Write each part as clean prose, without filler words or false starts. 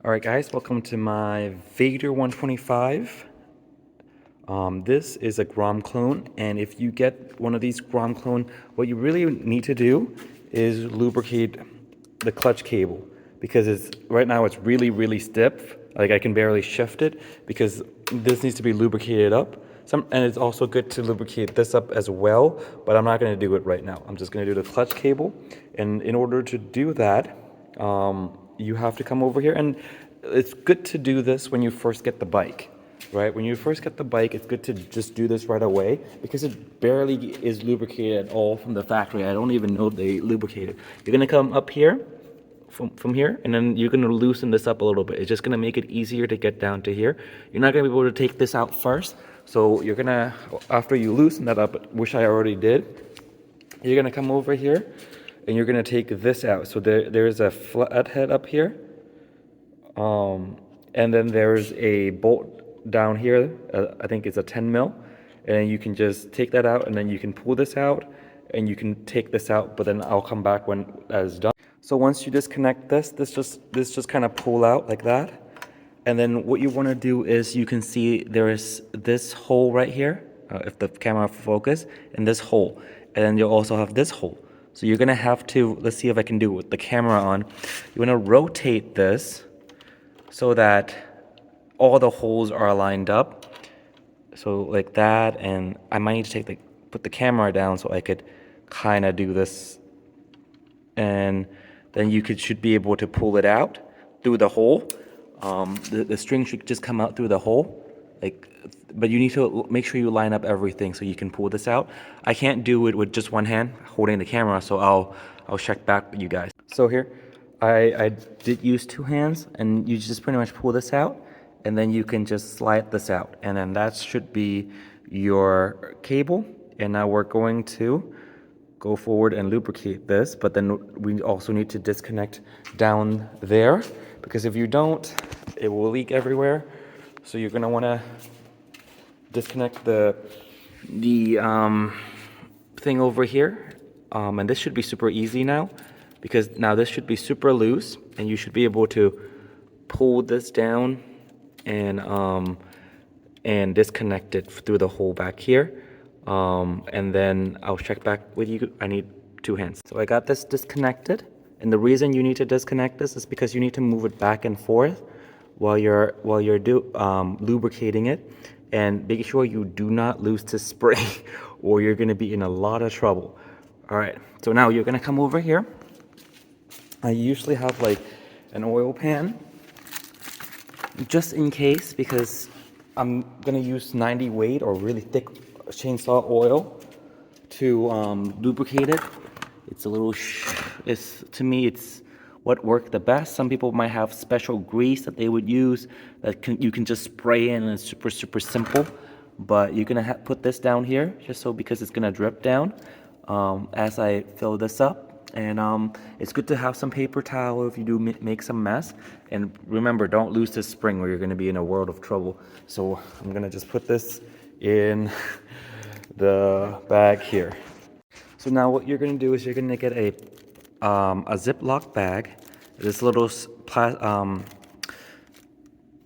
Alright guys, welcome to my Vader 125. This is a Grom Clone, and if you get one of these Grom Clone, what you really need to do is lubricate the clutch cable, because right now it's really stiff. Like, I can barely shift it because this needs to be lubricated up. And it's also good to lubricate this up as well, but I'm not going to do it right now. I'm just going to do the clutch cable, and in order to do that, you have to come over here, and it's good to do this when you first get the bike, right? When you first get the bike, it's good to just do this right away because it barely is lubricated at all from the factory. I don't even know they lubricate it. You're gonna come up here, from here, and then you're gonna loosen this up a little bit. It's just gonna make it easier to get down to here. You're not gonna be able to take this out first, so you're gonna, after you loosen that up, which I already did, you're gonna come over here and you're gonna take this out. So there's a flathead up here, and then there's a bolt down here. I think it's a 10 mil, and you can just take that out, and then you can pull this out, and you can take this out. But then I'll come back when that's done. So once you disconnect this just kind of pull out like that, and then what you want to do is, you can see there is this hole right here, if the camera focus, and this hole, and then you'll also have this hole. So you're gonna have to, let's see if I can do it with the camera on. You want to rotate this so that all the holes are lined up, so like that. And I might need to put the camera down so I could kind of do this, and then you should be able to pull it out through the hole. The string should just come out through the hole, but you need to make sure you line up everything so you can pull this out. I can't do it with just one hand holding the camera, so I'll check back with you guys. So here, I did use two hands, and you just pretty much pull this out, and then you can just slide this out, and then that should be your cable. And now we're going to go forward and lubricate this, but then we also need to disconnect down there, because if you don't, it will leak everywhere. So you're gonna want to disconnect the thing over here, and this should be super easy now, because now this should be super loose, and you should be able to pull this down and disconnect it through the hole back here. And then I'll check back with you. I need two hands. So I got this disconnected, and the reason you need to disconnect this is because you need to move it back and forth while you're lubricating it, and making sure you do not lose the spray or you're going to be in a lot of trouble. All right, so now you're going to come over here. I usually have like an oil pan just in case, because I'm going to use 90 weight or really thick chainsaw oil to lubricate it. It's a little to me, it's what worked the best. Some people might have special grease that they would use that you can just spray in, and it's super simple. But you're gonna put this down here just so, because it's gonna drip down as I fill this up. And it's good to have some paper towel if you do make some mess. And remember, don't lose this spring or you're gonna be in a world of trouble. So I'm gonna just put this in the bag here. So now what you're gonna do is, you're gonna get a Ziploc bag, this little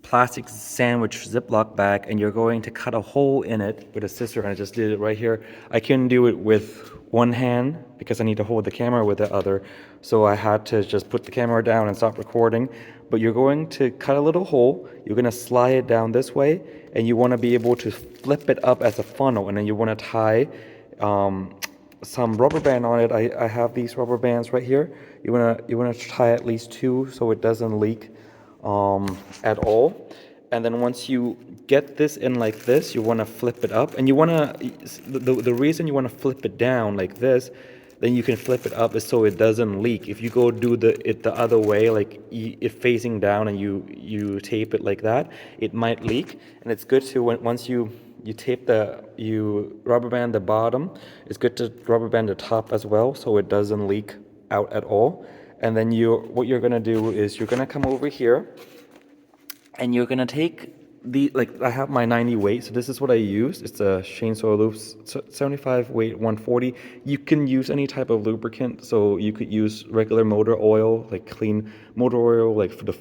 plastic sandwich Ziploc bag, and you're going to cut a hole in it with a scissor. And I just did it right here. I couldn't do it with one hand because I need to hold the camera with the other, so I had to just put the camera down and stop recording. But you're going to cut a little hole, you're going to slide it down this way, and you want to be able to flip it up as a funnel, and then you want to tie some rubber band on it. I have these rubber bands right here. You wanna tie at least two so it doesn't leak at all. And then once you get this in like this, you want to flip it up, and you want to, the reason you want to flip it down like this, then you can flip it up, is so it doesn't leak. If you go do it the other way, like it facing down, and you tape it like that, it might leak. And it's good to, once you tape you rubber band the bottom, it's good to rubber band the top as well, so it doesn't leak out at all. And then what you're gonna do is, you're gonna come over here, and you're gonna take I have my 90 weight, so this is what I use. It's a chainsaw Lube 75 weight 140. You can use any type of lubricant, so you could use regular motor oil, like clean motor oil, like for the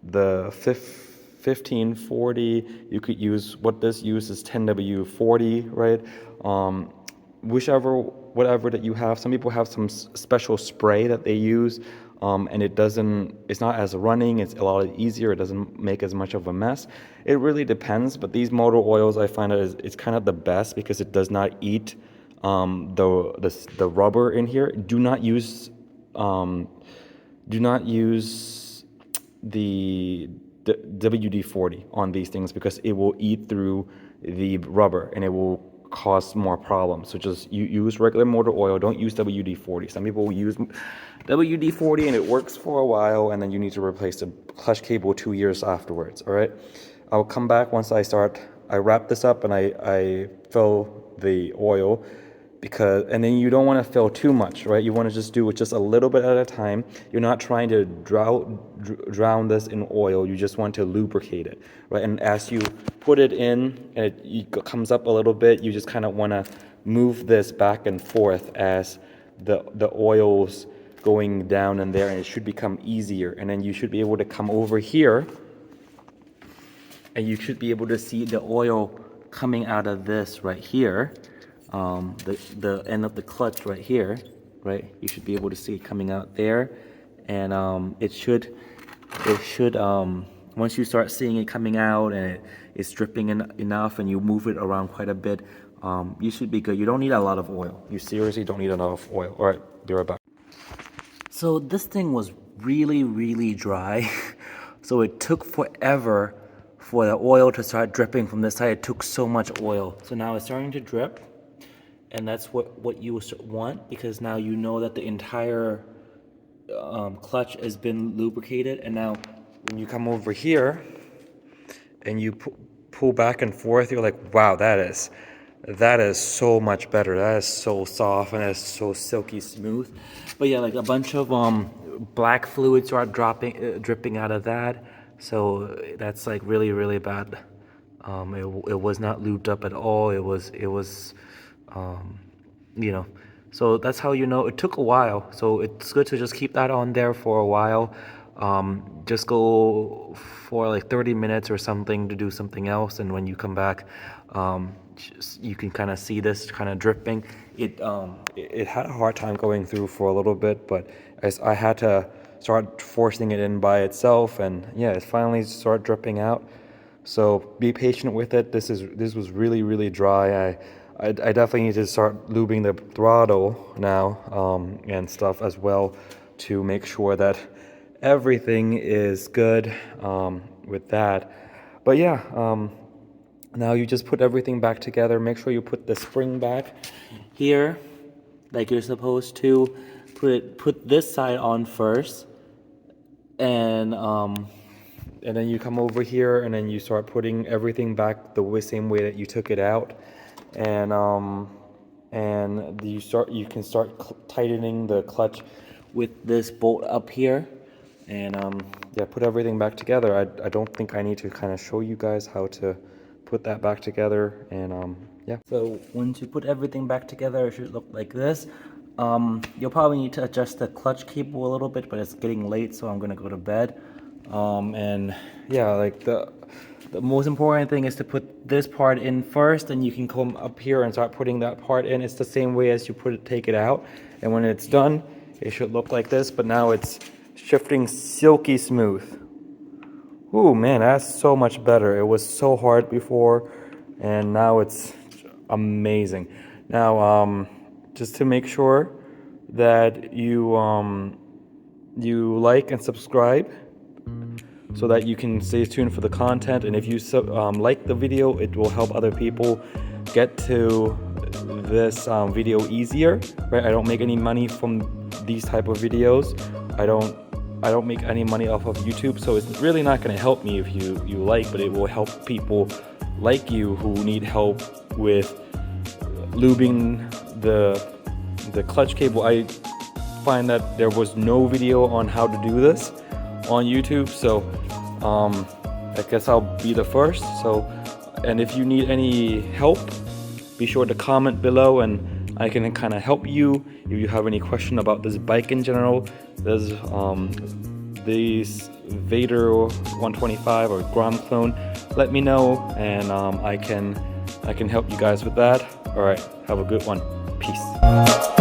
the 1540. You could use what this uses 10W40, right? Whatever that you have. Some people have some special spray that they use, and it's not as running. It's a lot easier. It doesn't make as much of a mess. It really depends. But these motor oils, I find it's kind of the best because it does not eat the rubber in here. Do not use the WD-40 on these things because it will eat through the rubber and it will cause more problems. So just use regular motor oil. Don't use WD-40. Some people will use WD-40 and it works for a while, and then you need to replace the clutch cable 2 years afterwards. All right, I'll come back once I wrap this up and I fill the oil, and then you don't want to fill too much, right? You want to just do it just a little bit at a time. You're not trying to drown this in oil. You just want to lubricate it, right? And as you put it in and it comes up a little bit, you just kind of want to move this back and forth as the oil's going down in there, and it should become easier. And then you should be able to come over here and you should be able to see the oil coming out of this right here. The end of the clutch right here, right? You should be able to see it coming out there, and it should once you start seeing it coming out and it's dripping enough and you move it around quite a bit, you should be good. You don't need a lot of oil. You seriously don't need a lot of oil. All right, be right back. So this thing was really, really dry. So it took forever for the oil to start dripping from this side. It took so much oil. So now it's starting to drip. And that's what you want, because now you know that the entire clutch has been lubricated. And now when you come over here and you pull back and forth, you're like, wow, that is so much better. That is so soft and it's so silky smooth. But yeah, like a bunch of black fluids are dripping out of that. So that's like really, really bad. It was not lubed up at all. It was so that's how you know it took a while. So it's good to just keep that on there for a while. Just go for like 30 minutes or something to do something else, and when you come back, you can kind of see this kind of dripping. It had a hard time going through for a little bit, but as I had to start forcing it in by itself, and yeah, it finally started dripping out. So be patient with it. This was really, really dry. I definitely need to start lubing the throttle now, and stuff as well, to make sure that everything is good with that. But yeah, now you just put everything back together. Make sure you put the spring back here like you're supposed to. Put this side on first, and then you come over here and then you start putting everything back the same way that you took it out. And you can start tightening the clutch with this bolt up here, and yeah, put everything back together. I don't think I need to kind of show you guys how to put that back together, and yeah. So once you put everything back together, it should look like this. You'll probably need to adjust the clutch cable a little bit, but it's getting late, so I'm gonna go to bed. And yeah, like the most important thing is to put this part in first, and you can come up here and start putting that part in. It's the same way as you take it out, and when it's done, it should look like this. But now it's shifting silky smooth. Ooh, man, that's so much better. It was so hard before, and now it's amazing. Now, just to make sure that you like and subscribe, so that you can stay tuned for the content. And if you like the video, it will help other people get to this video easier, right? I don't make any money from these type of videos. I don't make any money off of YouTube, so it's really not going to help me if you like, but it will help people like you who need help with lubing the clutch cable. I find that there was no video on how to do this on YouTube, so I guess I'll be the first. So, and if you need any help, be sure to comment below and I can kind of help you. If you have any question about this bike in general, there's these Vader 125 or Grom Clone, let me know, and I can help you guys with that. All right, have a good one. Peace.